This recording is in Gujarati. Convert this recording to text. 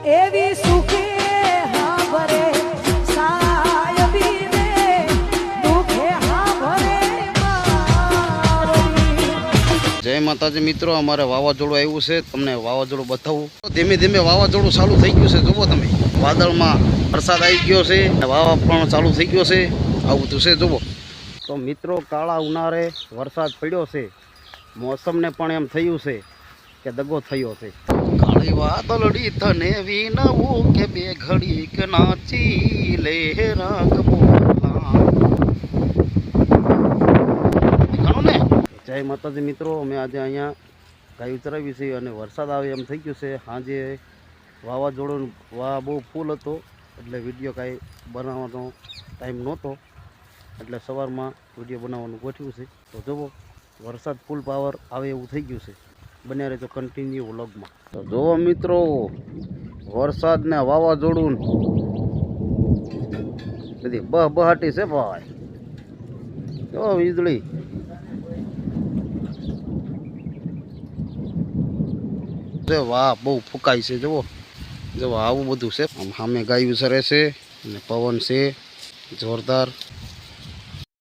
એવી સુખે હા ભરે સાયબી રે દુખે હા ભરે મારી. જય માતાજી મિત્રો, અમારે વાવાઝોડું આવ્યું છે, તમને વાવાઝોડું બતાવું. ધીમે ધીમે વાવાઝોડું ચાલુ થઈ ગયું છે. જુઓ તમે, વાદળમાં વરસાદ આવી ગયો છે, વાવા પણ ચાલુ થઈ ગયો છે. આવું બધું છે જુઓ. તો મિત્રો, કાળા ઉનાળે વરસાદ પડ્યો છે. મોસમને પણ એમ થયું છે કે દગો થયો છે. કાળી વાદળડી તને વિનવું કે બે ઘડીક નાચી લે રંગ બોલા. ઘણું ને. જય માતાજી મિત્રો, અમે આજે અહીંયા ગાય ઉતરાવી છે અને વરસાદ આવે એમ થઈ ગયું છે. સાંજે વાવાઝોડું બહુ ફૂલ હતો એટલે વિડીયો કાંઈ બનાવવાનો ટાઈમ નહોતો, એટલે સવારમાં વિડીયો બનાવવાનું ગોઠવ્યું છે. તો જુઓ, વરસાદ ફૂલ પાવર આવે એવું થઈ ગયું છે. બન્યા રહેજો કન્ટિન્યુ વ્લોગમાં. તો જુઓ મિત્રો, વરસાદ ને વાવાઝોડું બધી બહાટી છે ભાઈ. જો વીજળી વાહ, બહુ ફૂંકાય છે. જુઓ જુઓ, આવું બધું છે. આમ સામે ગાયું સરે છે અને પવન છે જોરદાર.